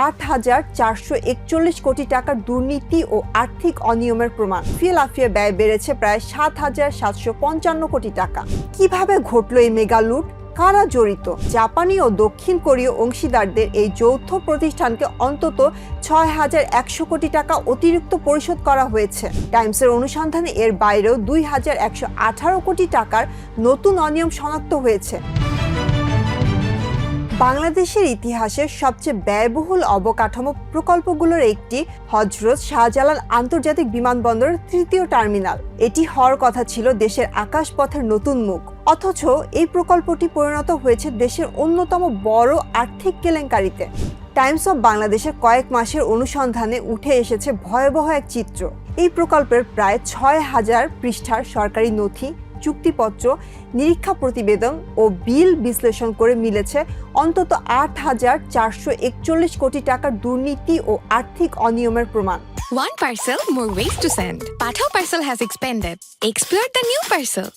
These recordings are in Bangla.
8,441 কোটি টাকার দুর্নীতি ও আর্থিক অনিয়মের প্রমাণ। লাফিয়ে ব্যয় বেড়েছে প্রায় 7,755 কোটি টাকা। কিভাবে ঘটল এই মেগা লুট? কারা জড়িত? জাপানি ও দক্ষিণ কোরীয় অংশীদারদের এই যৌথ প্রতিষ্ঠানকে অন্তত 6,100 কোটি টাকা অতিরিক্ত পরিশোধ করা হয়েছে। টাইমসের অনুসন্ধানে এর বাইরেও 2,118 কোটি টাকার নতুন অনিয়ম শনাক্ত হয়েছে। বাংলাদেশের ইতিহাসের সবচেয়ে ব্যয়বহুল অবকাঠামো প্রকল্পগুলোর একটি হযরত শাহজালাল আন্তর্জাতিক বিমানবন্দরের তৃতীয় টার্মিনাল। এটি হওয়ার কথা ছিল দেশের আকাশপথের নতুন মুখ, অথচ এই প্রকল্পটি পরিণত হয়েছে দেশের অন্যতম বড় আর্থিক কেলেঙ্কারিতে। টাইমস অফ বাংলাদেশের কয়েক মাসের অনুসন্ধানে উঠে এসেছে ভয়াবহ এক চিত্র। এই প্রকল্পের প্রায় 6,000 পৃষ্ঠার সরকারি নথি, চুক্তিপত্র, নিরীক্ষা প্রতিবেদন ও বিল বিশ্লেষণ করে মিলেছে অন্তত 8,441 কোটি টাকার দুর্নীতি ও আর্থিক অনিয়মের প্রমাণ। One parcel, more ways to send. Pathao parcel has expanded. Explore the new parcel.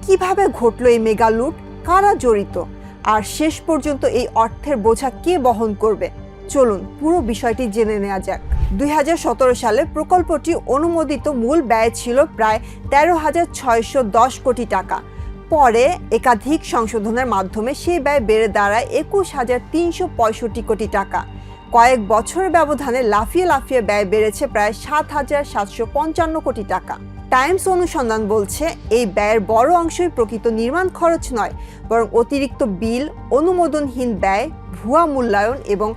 কিভাবে ঘটল এই মেগা লুট? কারা জড়িত? আর শেষ পর্যন্ত এই অর্থের বোঝা কে বহন করবে? চলুন পুরো বিষয়টি জেনে নেওয়া যাক। 2017 সালে প্রকল্পটি অনুমোদিত মূল ব্যয় ছিল প্রায় 13,610 কোটি টাকা। পরে একাধিক সংশোধনের মাধ্যমে সেই ব্যয় বেড়ে দাঁড়ায় 21,365 কোটি টাকা। কয়েক বছরের ব্যবধানে লাফিয়ে ব্যয় বেড়েছে প্রায় 7,755 কোটি টাকা। টাইমস অনুসন্ধান বলছে এই ব্যয়ের বড় অংশই প্রকৃত নির্মাণ খরচ নয়, বরং অতিরিক্ত বিল, অনুমোদনহীন ব্যয়, ভুয়া মূল্যায়ন এবং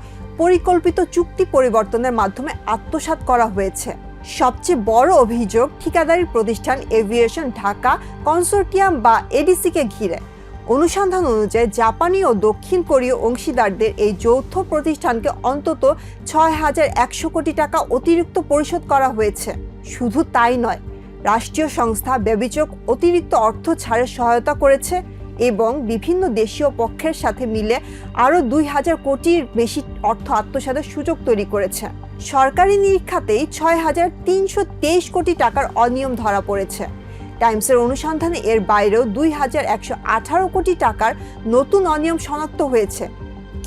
পরিকল্পিত চুক্তি পরিবর্তনের মাধ্যমে আত্মসাৎ করা হয়েছে। সবচেয়ে বড় অভিযোগ ঠিকাদারি প্রতিষ্ঠান এভিয়েশন ঢাকা কনসোর্টিয়াম বা এডিসিকে ঘিরে। অনুসন্ধান অনুযায়ী জাপানি ও দক্ষিণ কোরীয় অংশীদারদের এই যৌথ প্রতিষ্ঠানকে অন্তত 6,100 কোটি টাকা অতিরিক্ত পরিশোধ করা হয়েছে। শুধু তাই নয়, রাষ্ট্রীয় সংস্থা বেবিচক অতিরিক্ত অর্থ ছাড়ের সহায়তা করেছে এবং বিভিন্ন দেশীয় পক্ষের সাথে মিলে আরও 2,000 কোটির বেশি অর্থ আত্মসাতের সুযোগ তৈরি করেছে। সরকারি নিরীক্ষাতেই 6,323 কোটি টাকার অনিয়ম ধরা পড়েছে। টাইমসের অনুসন্ধানে এর বাইরেও 2,118 কোটি টাকার নতুন অনিয়ম শনাক্ত হয়েছে।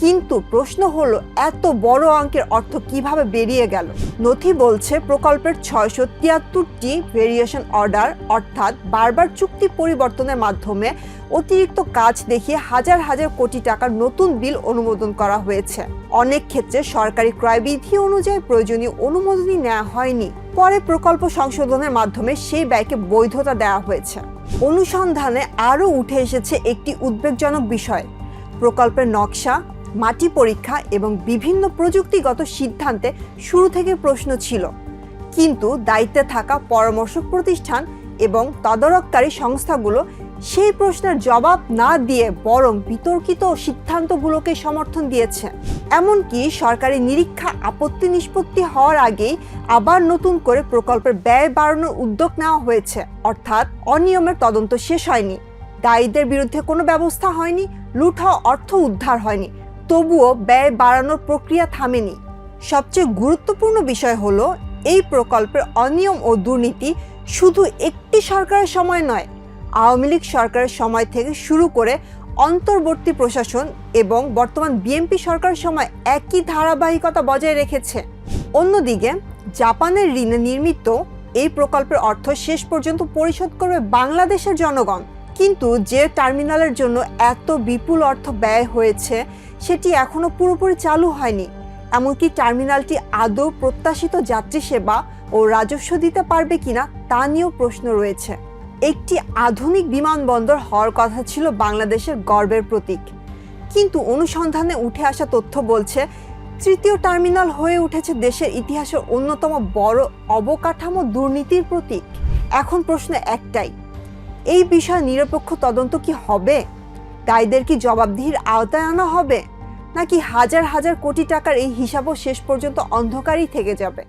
কিন্তু প্রশ্ন হলো, এত বড় অঙ্কের অর্থ কিভাবে বেরিয়ে গেল? নথি বলছে প্রকল্পের 673টি ভেরিয়েশন অর্ডার, অর্থাৎ বারবার চুক্তি পরিবর্তনের মাধ্যমে অতিরিক্ত কাজ দেখিয়ে হাজার হাজার কোটি টাকার নতুন বিল অনুমোদন করা হয়েছে। অনেক ক্ষেত্রে সরকারি ক্রয়বিধি অনুযায়ী প্রয়োজনীয় অনুমোদনই নেওয়া হয়নি। পরে প্রকল্প সংশোধনের মাধ্যমে সেই ব্যয়কে বৈধতা দেওয়া হয়েছে। অনুসন্ধানে আরও উঠে এসেছে একটি উদ্বেগজনক বিষয়। প্রকল্পের নকশা, মাটি পরীক্ষা এবং বিভিন্ন প্রযুক্তিগত সিদ্ধান্তে শুরু থেকে প্রশ্ন ছিল, কিন্তু দায়িত্বে থাকা পরামর্শক প্রতিষ্ঠান এবং তদারককারী সংস্থাগুলো সেই প্রশ্নের জবাব না দিয়ে বরং বিতর্কিত সিদ্ধান্তগুলোকে সমর্থন দিয়েছে। এমনকি সরকারি নিরীক্ষা আপত্তি নিষ্পত্তি হওয়ার আগেই আবার নতুন করে প্রকল্পের ব্যয় বাড়ানোর উদ্যোগ নেওয়া হয়েছে, অর্থাৎ অনিয়মের তদন্ত শেষ হয়নি, দায়ীদের বিরুদ্ধে কোনো ব্যবস্থা হয়নি, লুট হওয়া অর্থ উদ্ধার হয়নি, তবুও ব্যয় বাড়ানোর প্রক্রিয়া থামেনি। সবচেয়ে গুরুত্বপূর্ণ বিষয় হলো, এই প্রকল্পের অনিয়ম ও দুর্নীতি শুধু একটি সরকারের সময় নয়, আওয়ামী লীগ সরকারের সময় থেকে শুরু করে অন্তর্বর্তী প্রশাসন এবং বর্তমান বিএনপি সরকারের সময় একই ধারাবাহিকতা বজায় রেখেছে। অন্যদিকে জাপানের ঋণে নির্মিত এই প্রকল্পের অর্থ শেষ পর্যন্ত পরিশোধ করবে বাংলাদেশের জনগণ। কিন্তু যে টার্মিনালের জন্য এত বিপুল অর্থ ব্যয় হয়েছে সেটি এখনো পুরোপুরি চালু হয়নি। এমনকি টার্মিনালটি আদৌ প্রত্যাশিত যাত্রী সেবা ও রাজস্ব দিতে পারবে কিনা তা নিয়েও প্রশ্ন রয়েছে। একটি আধুনিক বিমানবন্দর হওয়ার কথা ছিল বাংলাদেশের গর্বের প্রতীক, কিন্তু অনুসন্ধানে উঠে আসা তথ্য বলছে তৃতীয় টার্মিনাল হয়ে উঠেছে দেশের ইতিহাসের অন্যতম বড় অবকাঠামো দুর্নীতির প্রতীক। এখন প্রশ্ন একটাই, এই বিষয়ে নিরপেক্ষ তদন্ত কি হবে? দায়ীদের কি জবাবদিহির আওতায় আনা হবে, নাকি হাজার হাজার কোটি টাকার এই হিসাবও শেষ পর্যন্ত অন্ধকারই থেকে যাবে?